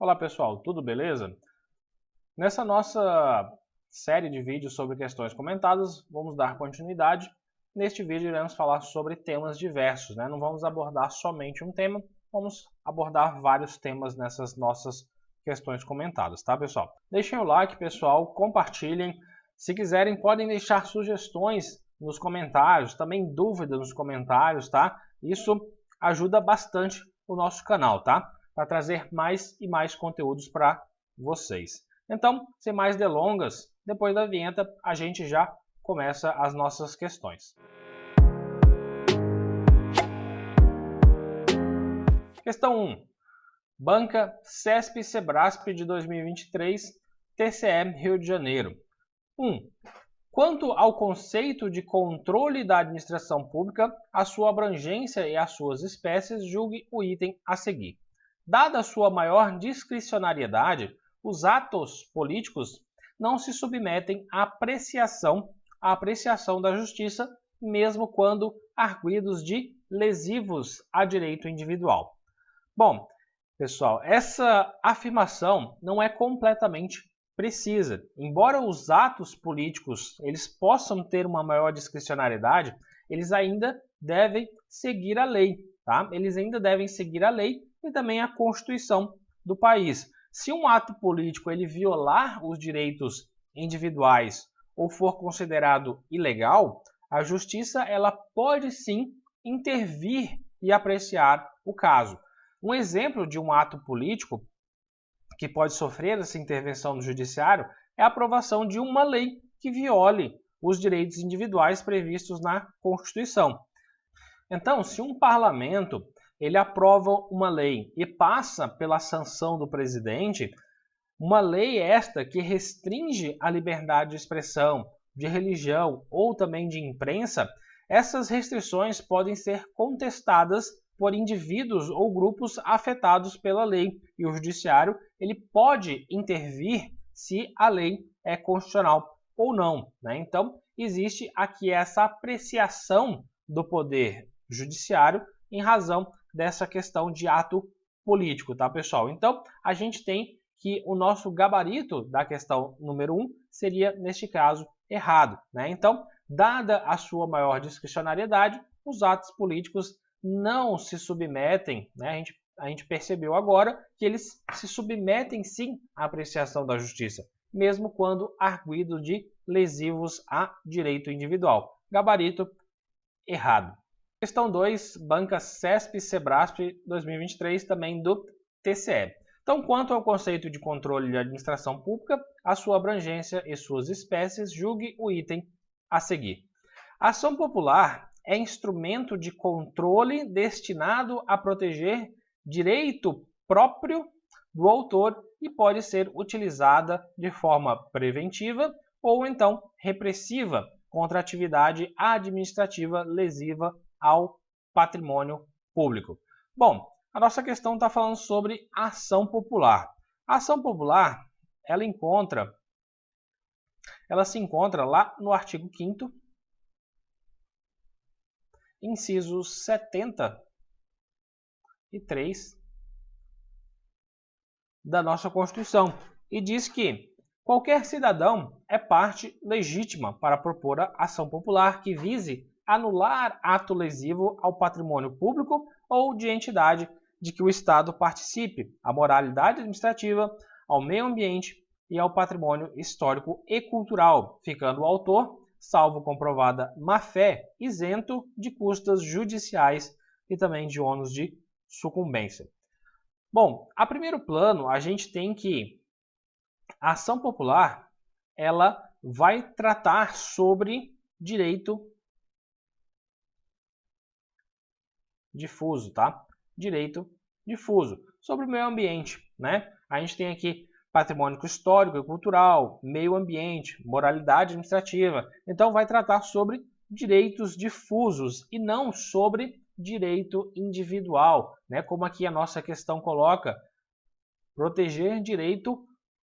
Olá pessoal, tudo beleza? Nessa nossa série de vídeos sobre questões comentadas, vamos dar continuidade. Neste vídeo iremos falar sobre temas diversos, né? Não vamos abordar somente um tema, vamos abordar vários temas nessas nossas questões comentadas, tá pessoal? Deixem o like, pessoal, compartilhem. Se quiserem, podem deixar sugestões nos comentários, também dúvidas nos comentários, tá? Isso ajuda bastante o nosso canal, tá? Para trazer mais e mais conteúdos para vocês. Então, sem mais delongas, depois da vinheta a gente já começa as nossas questões. Questão 1. Banca CESP-Cebrasp de 2023, TCE Rio de Janeiro. 1. Quanto ao conceito de controle da administração pública, a sua abrangência e as suas espécies, julgue o item a seguir. Dada a sua maior discricionariedade, os atos políticos não se submetem à apreciação da justiça, mesmo quando arguidos de lesivos a direito individual. Bom, pessoal, essa afirmação não é completamente precisa. Embora os atos políticos eles possam ter uma maior discricionariedade, eles ainda devem seguir a lei, tá? Eles ainda devem seguir a lei e também a Constituição do país. Se um ato político ele violar os direitos individuais ou for considerado ilegal, a justiça ela pode sim intervir e apreciar o caso. Um exemplo de um ato político que pode sofrer essa intervenção do judiciário é a aprovação de uma lei que viole os direitos individuais previstos na Constituição. Então, se um parlamento ele aprova uma lei e passa pela sanção do presidente, uma lei esta que restringe a liberdade de expressão, de religião ou também de imprensa, essas restrições podem ser contestadas por indivíduos ou grupos afetados pela lei e o judiciário ele pode intervir se a lei é constitucional ou não, né? Então, existe aqui essa apreciação do poder judiciário em razão dessa questão de ato político, tá, pessoal? Então, a gente tem que o nosso gabarito da questão número 1 seria, neste caso, errado, né? Então, dada a sua maior discricionariedade, os atos políticos não se submetem, né? A gente percebeu agora que eles se submetem sim à apreciação da justiça, mesmo quando arguidos de lesivos a direito individual. Gabarito errado. Questão 2, Banca CESP-Cebrasp 2023, também do TCE. Então, quanto ao conceito de controle de administração pública, a sua abrangência e suas espécies, julgue o item a seguir. A ação popular é instrumento de controle destinado a proteger direito próprio do autor e pode ser utilizada de forma preventiva ou então repressiva contra atividade administrativa lesiva ao patrimônio público. Bom, a nossa questão está falando sobre ação popular. A ação popular, ela se encontra lá no artigo 5º, inciso 73 da nossa Constituição, e diz que qualquer cidadão é parte legítima para propor a ação popular que vise anular ato lesivo ao patrimônio público ou de entidade de que o Estado participe, à moralidade administrativa, ao meio ambiente e ao patrimônio histórico e cultural, ficando o autor, salvo comprovada má-fé, isento de custas judiciais e também de ônus de sucumbência. Bom, a primeiro plano, a gente tem que a ação popular ela vai tratar sobre direito difuso, tá? Direito difuso, sobre o meio ambiente, né? A gente tem aqui patrimônio histórico e cultural, meio ambiente, moralidade administrativa. Então, vai tratar sobre direitos difusos e não sobre direito individual, né? Como aqui a nossa questão coloca, proteger direito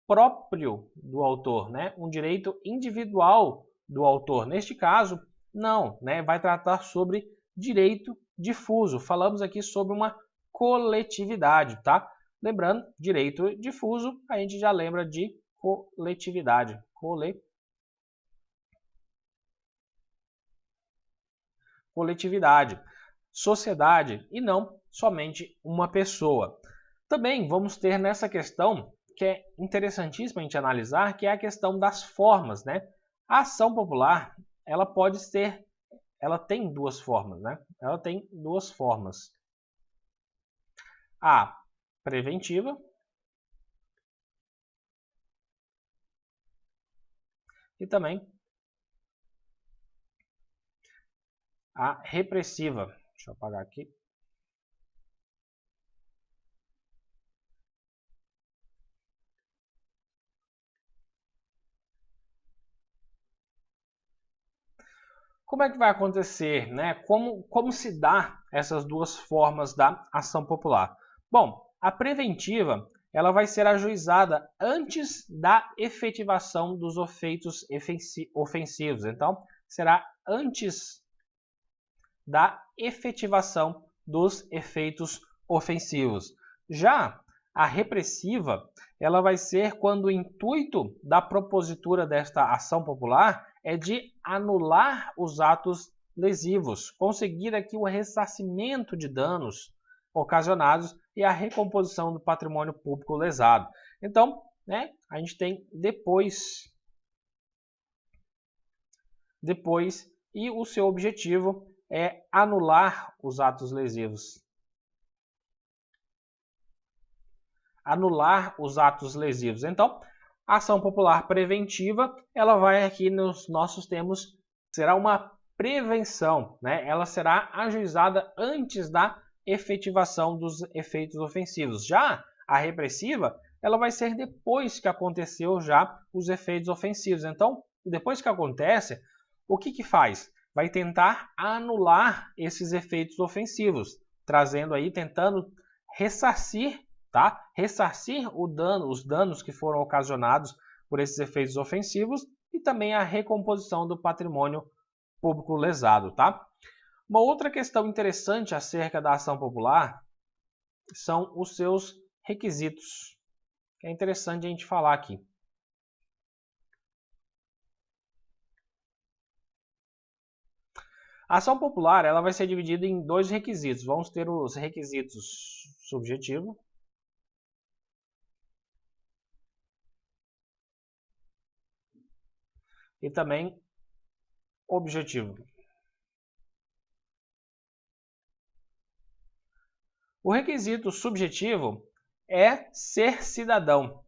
próprio do autor, né? Um direito individual do autor. Neste caso, não, né? Vai tratar sobre direito difuso. Falamos aqui sobre uma coletividade, tá? Lembrando, direito difuso, a gente já lembra de coletividade. Coletividade, sociedade e não somente uma pessoa. Também vamos ter nessa questão, que é interessantíssima a gente analisar, que é a questão das formas, né? A ação popular, ela tem duas formas, né? Ela tem duas formas. A preventiva e também a repressiva. Deixa eu apagar aqui. Como é que vai acontecer, né? Como se dá essas duas formas da ação popular? Bom, a preventiva ela vai ser ajuizada antes da efetivação dos efeitos ofensivos. Então, será antes da efetivação dos efeitos ofensivos. Já a repressiva, ela vai ser quando o intuito da propositura desta ação popular é de anular os atos lesivos, conseguir aqui o ressarcimento de danos ocasionados e a recomposição do patrimônio público lesado. Então, né, a gente tem depois e o seu objetivo é anular os atos lesivos. Anular os atos lesivos. Então, a ação popular preventiva, ela vai aqui nos nossos termos, será uma prevenção, né? Ela será ajuizada antes da efetivação dos efeitos ofensivos. Já a repressiva, ela vai ser depois que aconteceu já os efeitos ofensivos. Então, depois que acontece, o que faz? Vai tentar anular esses efeitos ofensivos, tentando ressarcir, tá? Ressarcir os danos que foram ocasionados por esses efeitos ofensivos e também a recomposição do patrimônio público lesado, tá? Uma outra questão interessante acerca da ação popular são os seus requisitos. É interessante a gente falar aqui. A ação popular ela vai ser dividida em dois requisitos. Vamos ter os requisitos subjetivo e também objetivo. O requisito subjetivo é ser cidadão.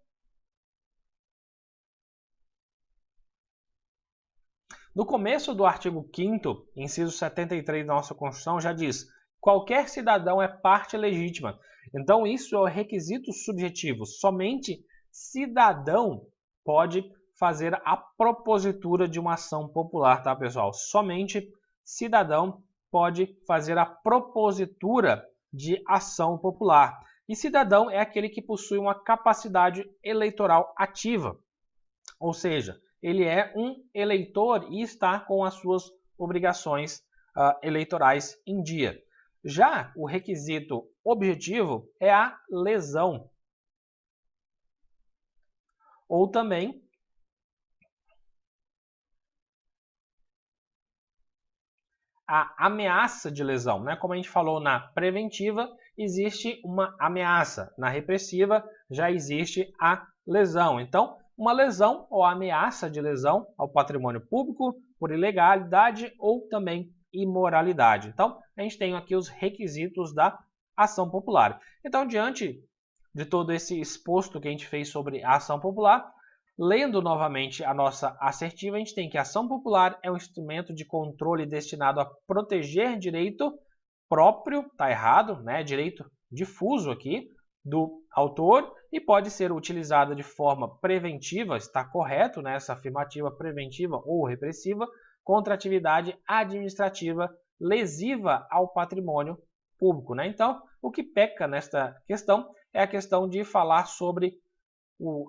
No começo do artigo 5º, inciso 73 da nossa Constituição, já diz: qualquer cidadão é parte legítima. Então, isso é o requisito subjetivo. Somente cidadão pode fazer a propositura de uma ação popular, tá, pessoal? Somente cidadão pode fazer a propositura de ação popular. E cidadão é aquele que possui uma capacidade eleitoral ativa. Ou seja, ele é um eleitor e está com as suas obrigações eleitorais em dia. Já o requisito objetivo é a lesão. Ou também a ameaça de lesão, né? Como a gente falou na preventiva, existe uma ameaça. Na repressiva, já existe a lesão. Então, uma lesão ou ameaça de lesão ao patrimônio público por ilegalidade ou também imoralidade. Então, a gente tem aqui os requisitos da ação popular. Então, diante de todo esse exposto que a gente fez sobre a ação popular, lendo novamente a nossa assertiva, a gente tem que a ação popular é um instrumento de controle destinado a proteger direito próprio, tá errado, né? Direito difuso aqui do autor e pode ser utilizada de forma preventiva, está correto, né? Essa afirmativa preventiva ou repressiva contra atividade administrativa lesiva ao patrimônio público, né? Então, o que peca nesta questão é a questão de falar sobre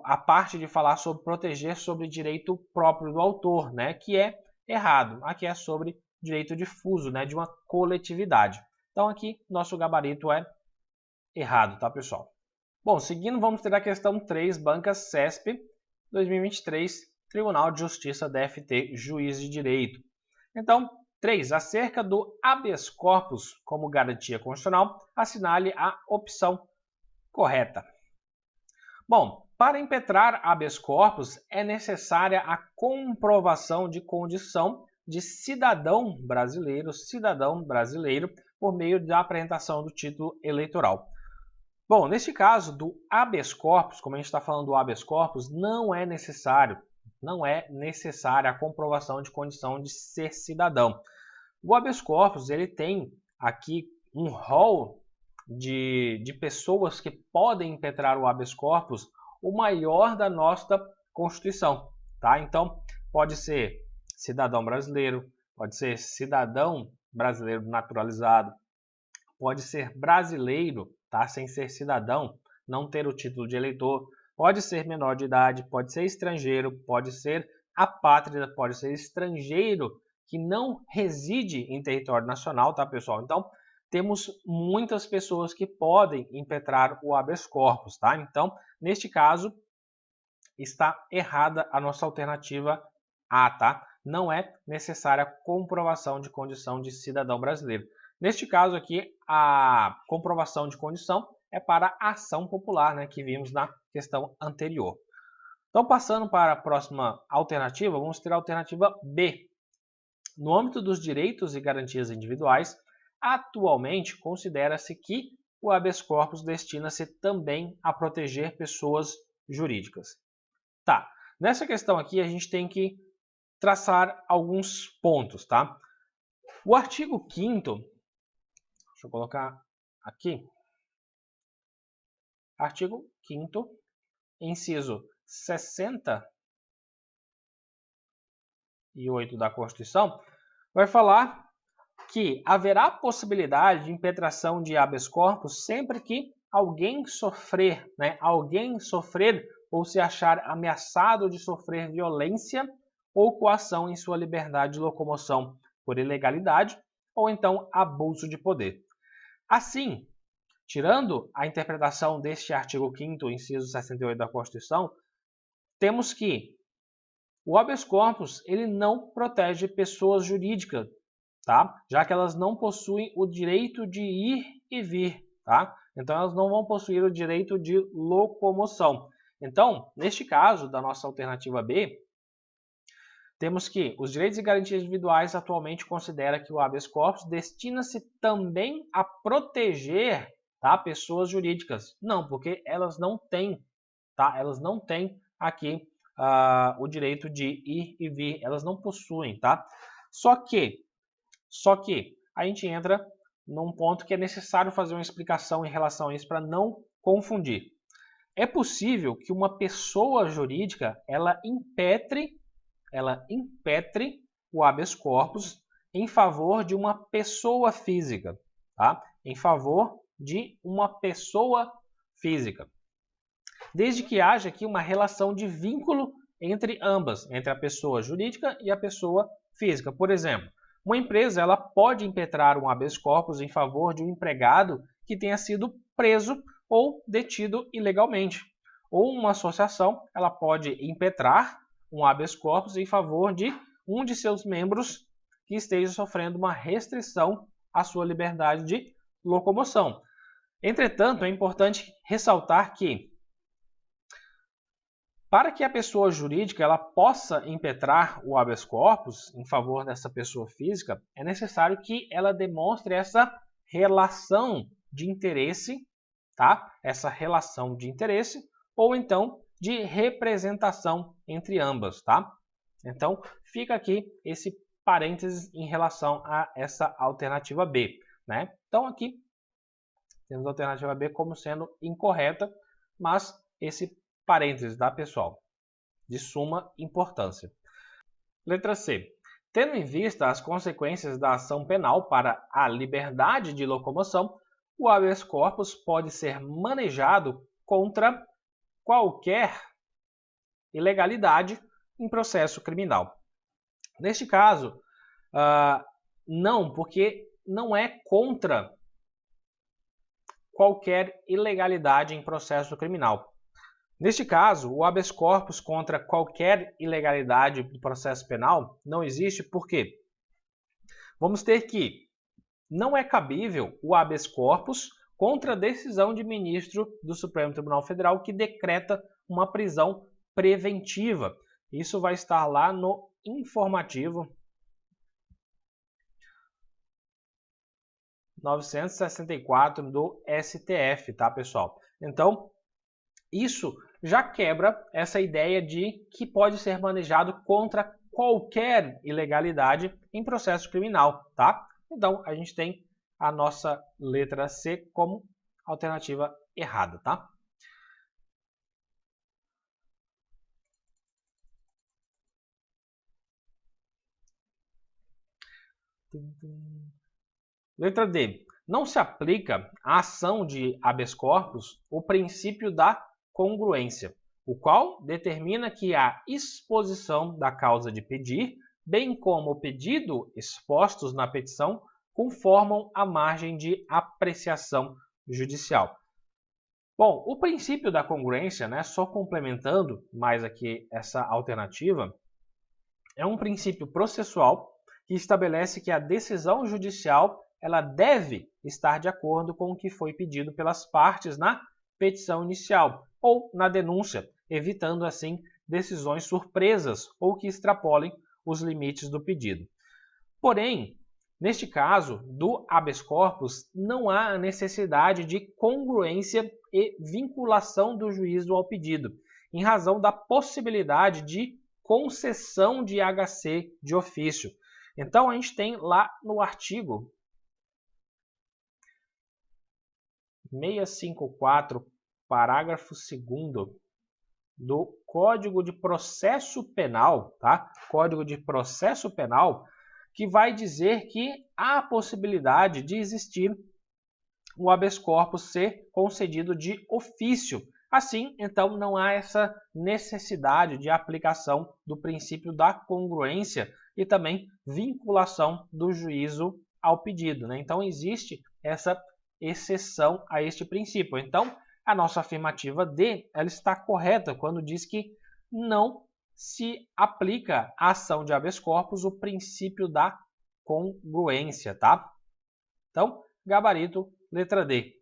a parte de falar sobre proteger sobre direito próprio do autor, né, que é errado. Aqui é sobre direito difuso, né, de uma coletividade. Então aqui nosso gabarito é errado, tá, pessoal? Bom, seguindo, vamos ter a questão 3, banca CESP 2023, Tribunal de Justiça DFT, Juiz de Direito. Então, 3. Acerca do habeas corpus como garantia constitucional, assinale a opção correta. Bom, para impetrar habeas corpus é necessária a comprovação de condição de cidadão brasileiro por meio da apresentação do título eleitoral. Bom, neste caso do habeas corpus, como a gente está falando do habeas corpus, não é necessária a comprovação de condição de ser cidadão. O habeas corpus ele tem aqui um rol de pessoas que podem impetrar o habeas corpus, o maior da nossa Constituição, tá? Então, pode ser cidadão brasileiro, pode ser cidadão brasileiro naturalizado, pode ser brasileiro, tá? Sem ser cidadão, não ter o título de eleitor, pode ser menor de idade, pode ser estrangeiro, pode ser apátrida, pode ser estrangeiro que não reside em território nacional, tá, pessoal? Então, temos muitas pessoas que podem impetrar o habeas corpus, tá? Então, neste caso, está errada a nossa alternativa A, tá? Não é necessária a comprovação de condição de cidadão brasileiro. Neste caso aqui, a comprovação de condição é para a ação popular, né, que vimos na questão anterior. Então, passando para a próxima alternativa, vamos ter a alternativa B. No âmbito dos direitos e garantias individuais, atualmente considera-se que o habeas corpus destina-se também a proteger pessoas jurídicas. Tá, nessa questão aqui a gente tem que traçar alguns pontos, tá? O artigo 5º, deixa eu colocar aqui, artigo 5º, inciso 68 da Constituição, vai falar que haverá possibilidade de impetração de habeas corpus sempre que alguém sofrer ou se achar ameaçado de sofrer violência ou coação em sua liberdade de locomoção por ilegalidade ou então abuso de poder. Assim, tirando a interpretação deste artigo 5º, inciso 68 da Constituição, temos que o habeas corpus ele não protege pessoas jurídicas, tá? Já que elas não possuem o direito de ir e vir, tá? Então elas não vão possuir o direito de locomoção. Então, neste caso da nossa alternativa B, temos que os direitos e garantias individuais atualmente considera que o habeas corpus destina-se também a proteger, tá, pessoas jurídicas. Não, porque elas não têm, tá? Elas não têm aqui o direito de ir e vir, elas não possuem, tá? Só que a gente entra num ponto que é necessário fazer uma explicação em relação a isso para não confundir. É possível que uma pessoa jurídica ela impetre o habeas corpus em favor de uma pessoa física, tá? Em favor de uma pessoa física. Desde que haja aqui uma relação de vínculo entre ambas, entre a pessoa jurídica e a pessoa física. Por exemplo, uma empresa ela pode impetrar um habeas corpus em favor de um empregado que tenha sido preso ou detido ilegalmente. Ou uma associação ela pode impetrar um habeas corpus em favor de um de seus membros que esteja sofrendo uma restrição à sua liberdade de locomoção. Entretanto, é importante ressaltar que para que a pessoa jurídica ela possa impetrar o habeas corpus em favor dessa pessoa física, é necessário que ela demonstre essa relação de interesse, tá? Essa relação de interesse ou então de representação entre ambas, tá? Então, fica aqui esse parênteses em relação a essa alternativa B, né? Então, aqui temos a alternativa B como sendo incorreta, mas esse parênteses, tá, pessoal? De suma importância. Letra C. Tendo em vista as consequências da ação penal para a liberdade de locomoção, o habeas corpus pode ser manejado contra qualquer ilegalidade em processo criminal. Neste caso, não, porque não é contra qualquer ilegalidade em processo criminal. Neste caso, o habeas corpus contra qualquer ilegalidade do processo penal não existe porque vamos ter que não é cabível o habeas corpus contra a decisão de ministro do Supremo Tribunal Federal que decreta uma prisão preventiva. Isso vai estar lá no informativo 964 do STF, tá, pessoal? Então, isso já quebra essa ideia de que pode ser manejado contra qualquer ilegalidade em processo criminal, tá? Então, a gente tem a nossa letra C como alternativa errada, tá? Letra D. Não se aplica à ação de habeas corpus o princípio da congruência, o qual determina que a exposição da causa de pedir, bem como o pedido expostos na petição, conformam a margem de apreciação judicial. Bom, o princípio da congruência, né, só complementando mais aqui essa alternativa, é um princípio processual que estabelece que a decisão judicial ela deve estar de acordo com o que foi pedido pelas partes na petição inicial ou na denúncia, evitando assim decisões surpresas ou que extrapolem os limites do pedido. Porém, neste caso do habeas corpus, não há necessidade de congruência e vinculação do juízo ao pedido, em razão da possibilidade de concessão de HC de ofício. Então, a gente tem lá no artigo 654, parágrafo 2º do Código de Processo Penal, tá? Código de Processo Penal, que vai dizer que há a possibilidade de existir o habeas corpus ser concedido de ofício. Assim, então, não há essa necessidade de aplicação do princípio da congruência e também vinculação do juízo ao pedido, né? Então, existe essa exceção a este princípio. Então, a nossa afirmativa D ela está correta quando diz que não se aplica à ação de habeas corpus o princípio da congruência, tá? Então, gabarito, letra D.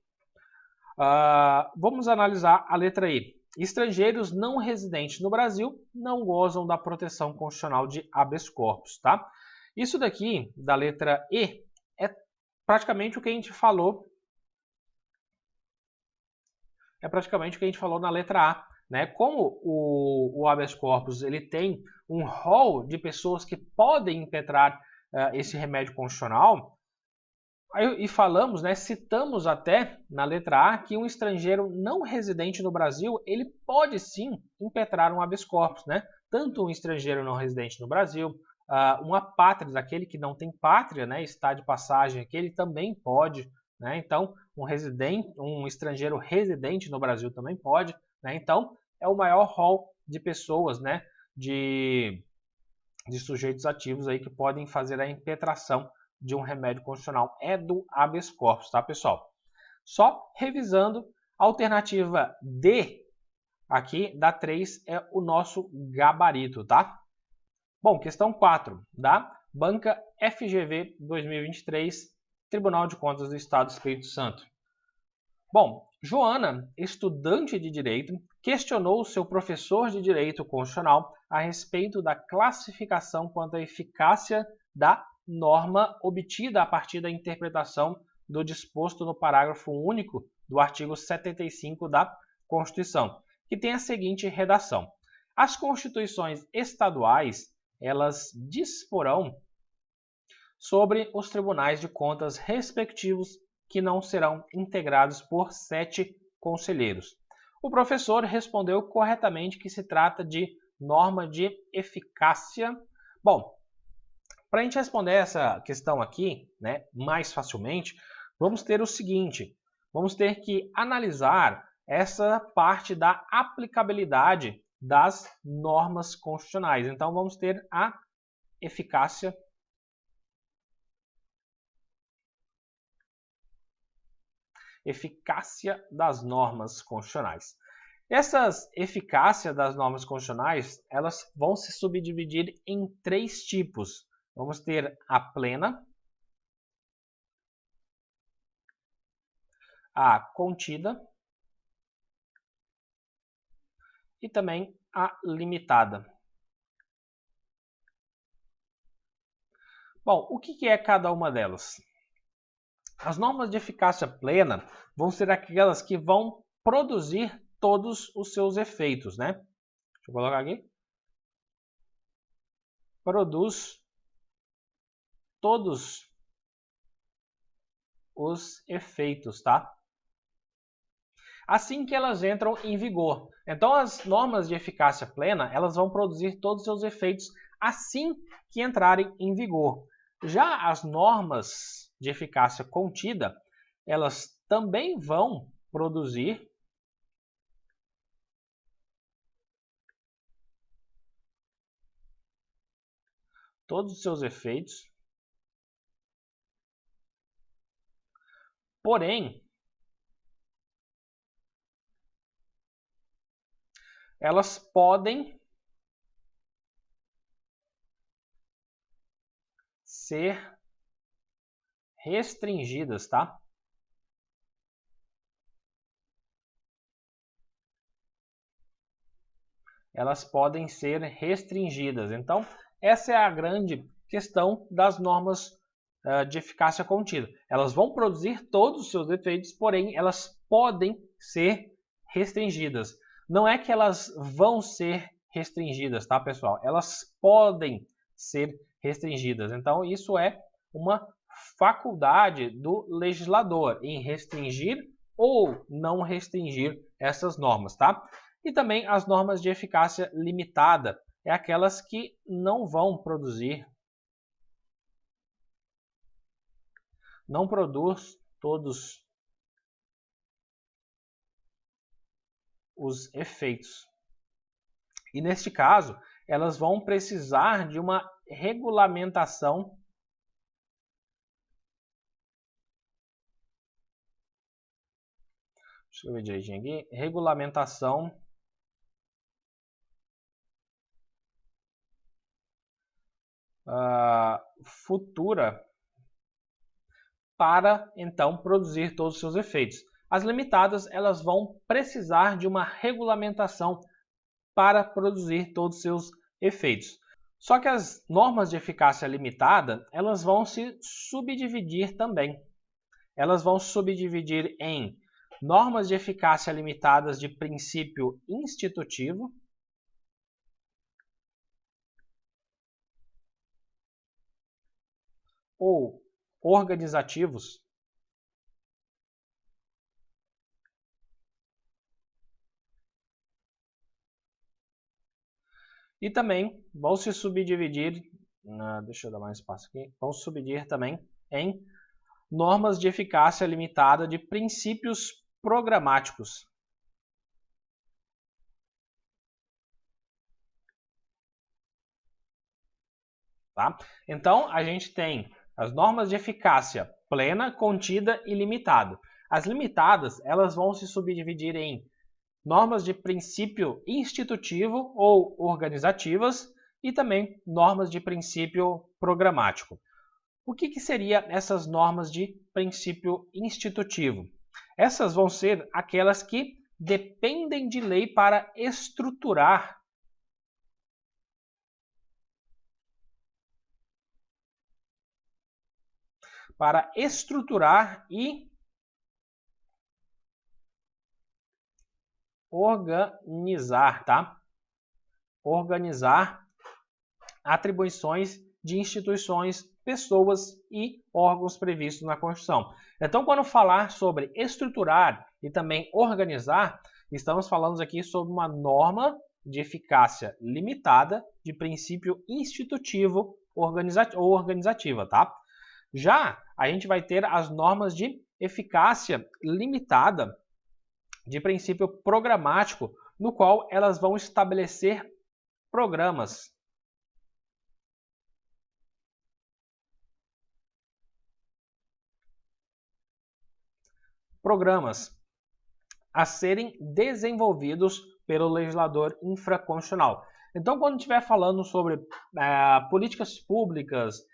Vamos analisar a letra E. Estrangeiros não residentes no Brasil não gozam da proteção constitucional de habeas corpus, tá? Isso daqui, da letra E, é praticamente o que a gente falou. É praticamente o que a gente falou na letra A, né? Como o habeas corpus ele tem um rol de pessoas que podem impetrar esse remédio constitucional, e falamos, né, citamos até na letra A que um estrangeiro não residente no Brasil ele pode sim impetrar um habeas corpus, né? Tanto um estrangeiro não residente no Brasil, um apátrida, aquele que não tem pátria, né, está de passagem aqui, ele também pode, né? Então, um estrangeiro residente no Brasil também pode, né? Então, é o maior rol de pessoas, né, de sujeitos ativos aí que podem fazer a impetração de um remédio constitucional. É do habeas corpus, tá, pessoal? Só revisando, a alternativa D aqui da 3 é o nosso gabarito, tá? Bom, questão 4 da Banca FGV 2023, Tribunal de Contas do Estado do Espírito Santo. Bom, Joana, estudante de Direito, questionou seu professor de Direito Constitucional a respeito da classificação quanto à eficácia da norma obtida a partir da interpretação do disposto no parágrafo único do artigo 75 da Constituição, que tem a seguinte redação: as constituições estaduais, elas disporão sobre os tribunais de contas respectivos que não serão integrados por 7 conselheiros. O professor respondeu corretamente que se trata de norma de eficácia. Bom, para a gente responder essa questão aqui, né, mais facilmente, vamos ter o seguinte: vamos ter que analisar essa parte da aplicabilidade das normas constitucionais. Então, vamos ter a eficácia eficácia das normas constitucionais. Essas eficácias das normas constitucionais, elas vão se subdividir em 3 tipos. Vamos ter a plena, a contida e também a limitada. Bom, o que é cada uma delas? As normas de eficácia plena vão ser aquelas que vão produzir todos os seus efeitos, né? Deixa eu colocar aqui. Produz todos os efeitos, tá? Assim que elas entram em vigor. Então, as normas de eficácia plena, elas vão produzir todos os seus efeitos assim que entrarem em vigor. Já as normas de eficácia contida, elas também vão produzir todos os seus efeitos, porém, elas podem ser restringidas, tá? Elas podem ser restringidas. Então, essa é a grande questão das normas de eficácia contida. Elas vão produzir todos os seus efeitos, porém, elas podem ser restringidas. Não é que elas vão ser restringidas, tá, pessoal? Elas podem ser restringidas. Então, isso é uma faculdade do legislador em restringir ou não restringir essas normas, tá? E também as normas de eficácia limitada, é aquelas que não vão produzir, não produz todos os efeitos. E neste caso, elas vão precisar de uma regulamentação deixa eu ver direitinho aqui, regulamentação futura para, então, produzir todos os seus efeitos. As limitadas, elas vão precisar de uma regulamentação para produzir todos os seus efeitos. Só que as normas de eficácia limitada, elas vão se subdividir também. Elas vão subdividir em normas de eficácia limitadas de princípio institutivo, ou organizativos, e também vão se subdividir, deixa eu dar mais espaço aqui, vão subdividir também em normas de eficácia limitada de princípios programáticos. Tá? Então, a gente tem as normas de eficácia plena, contida e limitada. As limitadas, elas vão se subdividir em normas de princípio institutivo ou organizativas e também normas de princípio programático. O que seriam essas normas de princípio institutivo? Essas vão ser aquelas que dependem de lei para estruturar e organizar, tá? Organizar atribuições de instituições, pessoas e órgãos previstos na Constituição. Então, quando falar sobre estruturar e também organizar, estamos falando aqui sobre uma norma de eficácia limitada de princípio institutivo ou organizativa, tá? Já a gente vai ter as normas de eficácia limitada de princípio programático, no qual elas vão estabelecer programas. programas a serem desenvolvidos pelo legislador infraconstitucional. Então, quando estiver falando sobre políticas públicas,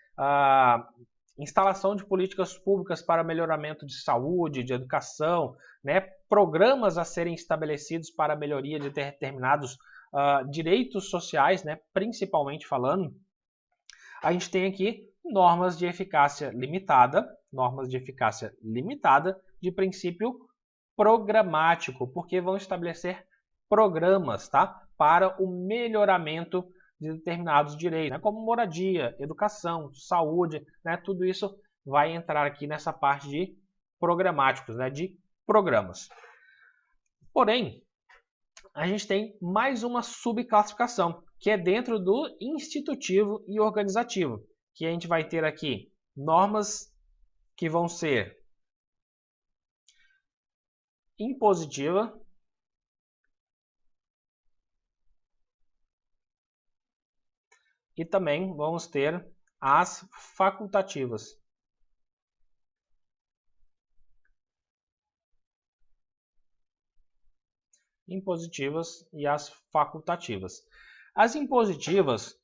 instalação de políticas públicas para melhoramento de saúde, de educação, né, programas a serem estabelecidos para a melhoria de determinados direitos sociais, né, principalmente falando, a gente tem aqui normas de eficácia limitada de princípio programático, porque vão estabelecer programas, tá, para o melhoramento de determinados direitos, né, como moradia, educação, saúde, né, tudo isso vai entrar aqui nessa parte de programáticos, né, de programas. Porém, a gente tem mais uma subclassificação, que é dentro do institutivo e organizativo, que a gente vai ter aqui normas que vão ser impositiva, e também vamos ter as facultativas. Impositivas e as facultativas. As impositivas,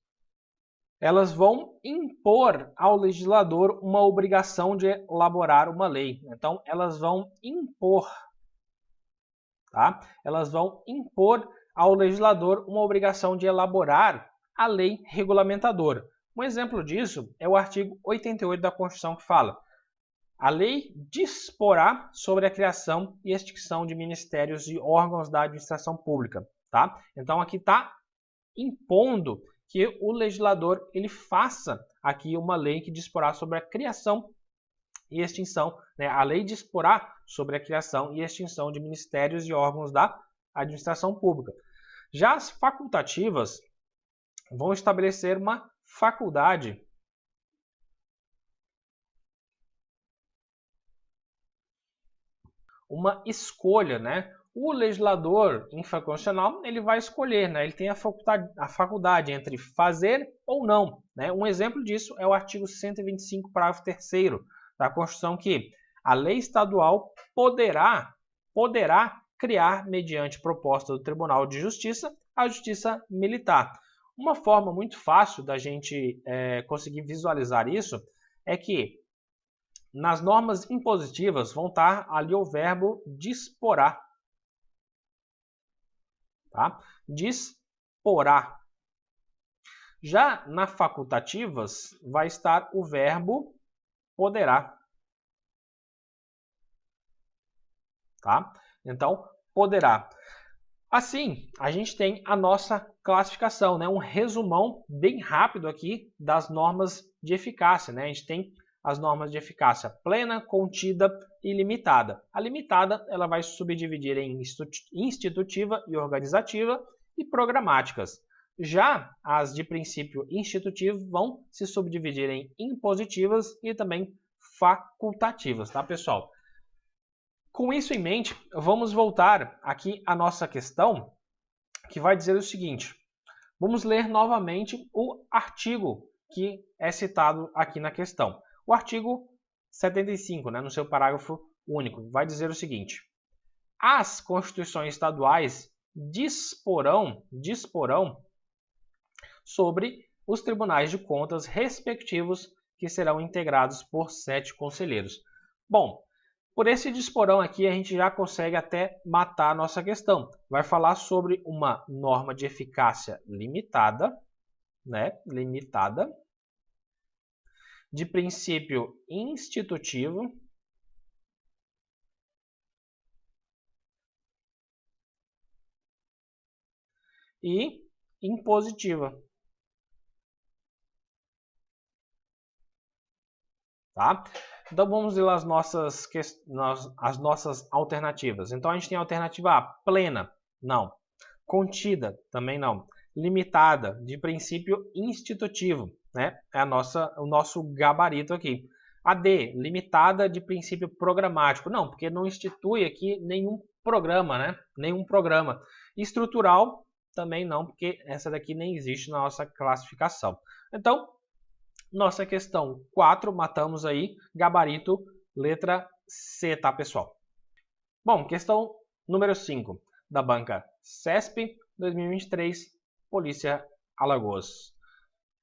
elas vão impor ao legislador uma obrigação de elaborar uma lei. Então, elas vão impor, tá? Elas vão impor ao legislador uma obrigação de elaborar a lei regulamentadora. Um exemplo disso é o artigo 88 da Constituição, que fala: a lei disporá sobre a criação e extinção de ministérios e órgãos da administração pública, tá? Então aqui está impondo que o legislador ele faça aqui uma lei que disporá sobre a criação e extinção, né? A lei disporá sobre a criação e extinção de ministérios e órgãos da administração pública. Já as facultativas vão estabelecer uma faculdade uma escolha, né? O legislador infraconstitucional ele vai escolher, né? Ele tem a faculdade entre fazer ou não, né? Um exemplo disso é o artigo 125, parágrafo 3º da Constituição, que a lei estadual poderá criar, mediante proposta do Tribunal de Justiça, a justiça militar. Uma forma muito fácil da gente conseguir visualizar isso é que nas normas impositivas vão estar ali o verbo disporá. Tá? Disporá. Já nas facultativas vai estar o verbo poderá. Tá? Então, poderá. Assim, a gente tem a nossa classificação, né? Um resumão bem rápido aqui das normas de eficácia, né? A gente tem as normas de eficácia plena, contida e limitada. A limitada ela vai se subdividir em institutiva e organizativa e programáticas. Já as de princípio institutivo vão se subdividir em impositivas e também facultativas, tá, pessoal? Com isso em mente, vamos voltar aqui à nossa questão, que vai dizer o seguinte. Vamos ler novamente o artigo que é citado aqui na questão. O artigo 75, né, no seu parágrafo único, vai dizer o seguinte. As constituições estaduais disporão sobre os tribunais de contas respectivos, que serão integrados por 7 conselheiros. Bom, por esse disporão aqui, a gente já consegue até matar a nossa questão. Vai falar sobre uma norma de eficácia limitada, né? Limitada, de princípio institutivo e impositiva. Tá? Então vamos ver as nossas alternativas. Então a gente tem a alternativa A, plena, não. Contida, também não. Limitada, de princípio institutivo, né? É o nosso gabarito aqui. A D, limitada, de princípio programático, não, porque não institui aqui nenhum programa, né? Nenhum programa. Estrutural, também não, porque essa daqui nem existe na nossa classificação. Então, nossa questão 4, matamos aí, gabarito, letra C, tá, pessoal? Bom, questão número 5 da banca CESP 2023, Polícia Alagoas.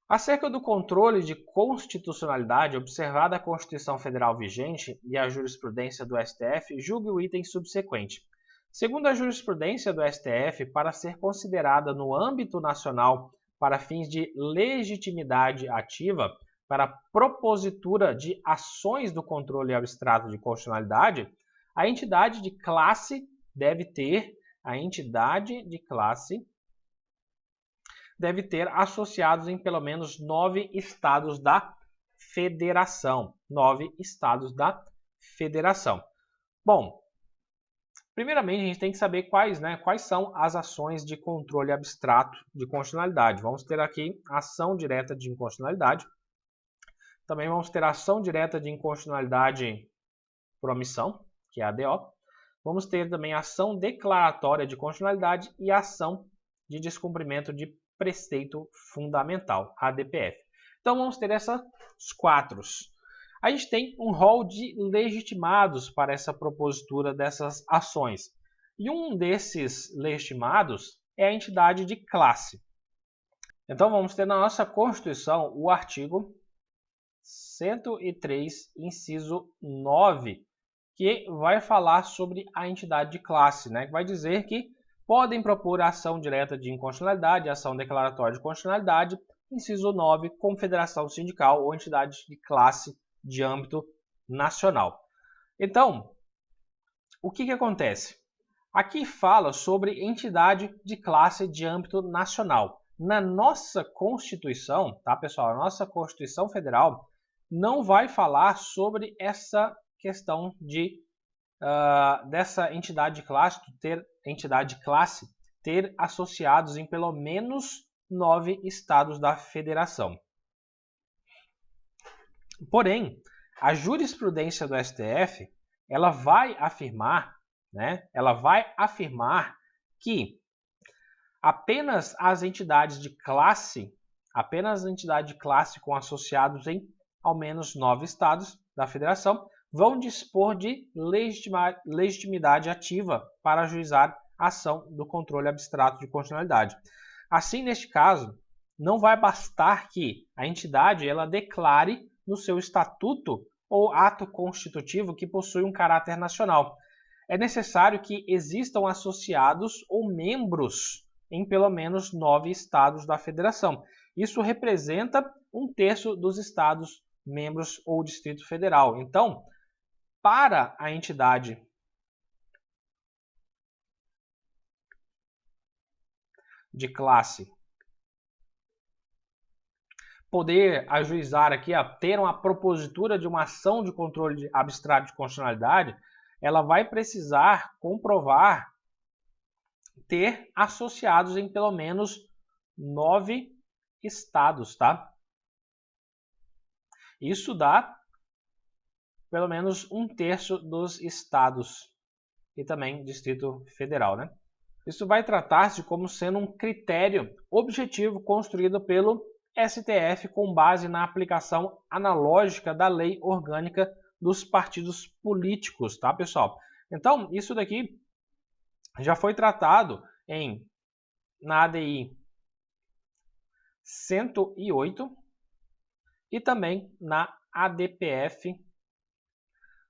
Acerca do controle de constitucionalidade, observada a Constituição Federal vigente e a jurisprudência do STF, julgue o item subsequente. Segundo a jurisprudência do STF, para ser considerada no âmbito nacional para fins de legitimidade ativa, para propositura de ações do controle abstrato de constitucionalidade, a entidade de classe deve ter associados em pelo menos 9 estados da federação. 9 estados da federação. Bom, primeiramente a gente tem que saber quais são as ações de controle abstrato de constitucionalidade. Vamos ter aqui ação direta de inconstitucionalidade. Também vamos ter ação direta de inconstitucionalidade por omissão, que é a ADO. Vamos ter também ação declaratória de constitucionalidade e ação de descumprimento de preceito fundamental, ADPF. Então vamos ter essas 4. A gente tem um rol de legitimados para essa propositura dessas ações. E um desses legitimados é a entidade de classe. Então vamos ter na nossa Constituição o artigo 103, inciso 9, que vai falar sobre a entidade de classe, que vai dizer que podem propor ação direta de inconstitucionalidade, ação declaratória de constitucionalidade, inciso 9, confederação sindical ou entidade de classe de âmbito nacional. Então, o que acontece? Aqui fala sobre entidade de classe de âmbito nacional. Na nossa Constituição, tá, pessoal? A nossa Constituição Federal não vai falar sobre essa questão de dessa entidade de classe ter associados em pelo menos 9 estados da federação. Porém, a jurisprudência do STF, ela vai afirmar que apenas as entidades de classe com associados em ao menos 9 estados da federação vão dispor de legitimidade ativa para ajuizar a ação do controle abstrato de constitucionalidade. Assim, neste caso, não vai bastar que a entidade ela declare no seu estatuto ou ato constitutivo que possui um caráter nacional. É necessário que existam associados ou membros em pelo menos 9 estados da federação. Isso representa 1/3 dos estados membros ou Distrito Federal. Então, para a entidade de classe poder ajuizar aqui, ter uma propositura de uma ação de controle abstrato de constitucionalidade, ela vai precisar comprovar ter associados em pelo menos 9 estados, tá? Isso dá pelo menos 1/3 dos estados e também Distrito Federal, né? Isso vai tratar-se como sendo um critério objetivo construído pelo STF com base na aplicação analógica da lei orgânica dos partidos políticos, tá, pessoal? Então, isso daqui já foi tratado na ADI 108 e também na ADPF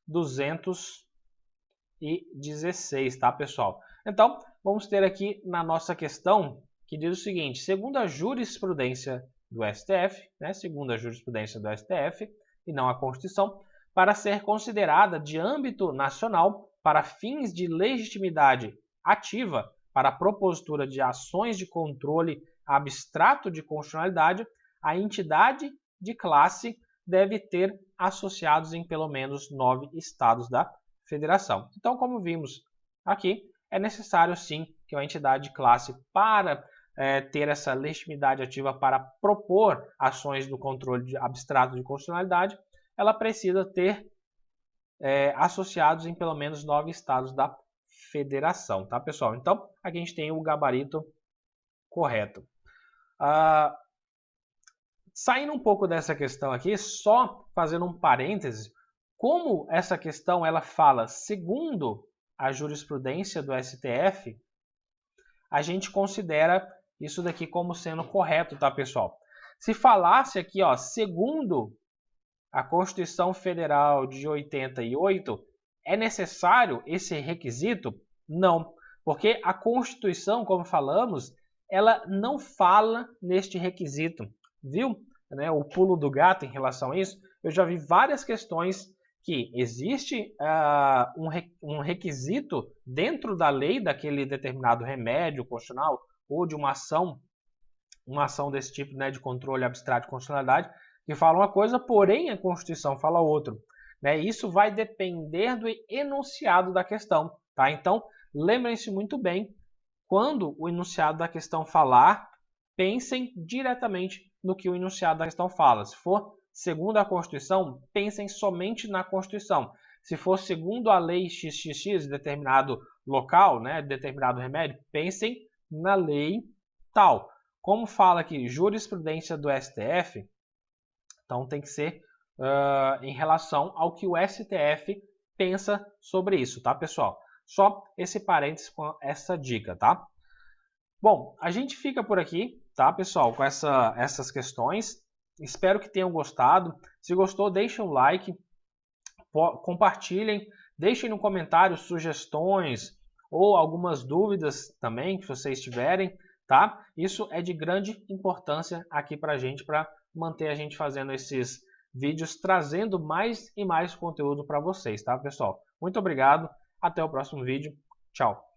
216, tá, pessoal? Então, vamos ter aqui na nossa questão que diz o seguinte: segundo a jurisprudência do STF, segundo a jurisprudência do STF e não a Constituição, para ser considerada de âmbito nacional para fins de legitimidade ativa para a propositura de ações de controle abstrato de constitucionalidade, a entidade de classe deve ter associados em pelo menos 9 estados da federação. Então, como vimos aqui, é necessário sim que uma entidade de classe, para ter essa legitimidade ativa para propor ações do controle abstrato de constitucionalidade, ela precisa ter associados em pelo menos 9 estados da federação, tá, pessoal? Então, aqui a gente tem o gabarito correto. Saindo um pouco dessa questão aqui, só fazendo um parêntese, como essa questão ela fala segundo a jurisprudência do STF, a gente considera isso daqui como sendo correto, tá, pessoal? Se falasse aqui, ó, segundo a Constituição Federal de 88, é necessário esse requisito? Não, porque a Constituição, como falamos, ela não fala neste requisito, viu? Né, o pulo do gato em relação a isso, eu já vi várias questões que existe um requisito dentro da lei daquele determinado remédio constitucional ou de uma ação desse tipo, né, de controle abstrato de constitucionalidade, que fala uma coisa, porém a Constituição fala outra. Né? Isso vai depender do enunciado da questão. Tá? Então, lembrem-se muito bem, quando o enunciado da questão falar, pensem diretamente no que o enunciado da questão fala. Se for segundo a Constituição, pensem somente na Constituição. Se for segundo a lei XXX, determinado local, né, determinado remédio, pensem na lei tal. Como fala aqui, jurisprudência do STF, então tem que ser em relação ao que o STF pensa sobre isso, tá, pessoal? Só esse parênteses com essa dica, tá? Bom, a gente fica por aqui, tá, pessoal, com essas questões. Espero que tenham gostado. Se gostou, deixem um like, compartilhem, deixem no comentário sugestões ou algumas dúvidas também que vocês tiverem, tá? Isso é de grande importância aqui para a gente, para manter a gente fazendo esses vídeos, trazendo mais e mais conteúdo para vocês, tá, pessoal? Muito obrigado, até o próximo vídeo. Tchau!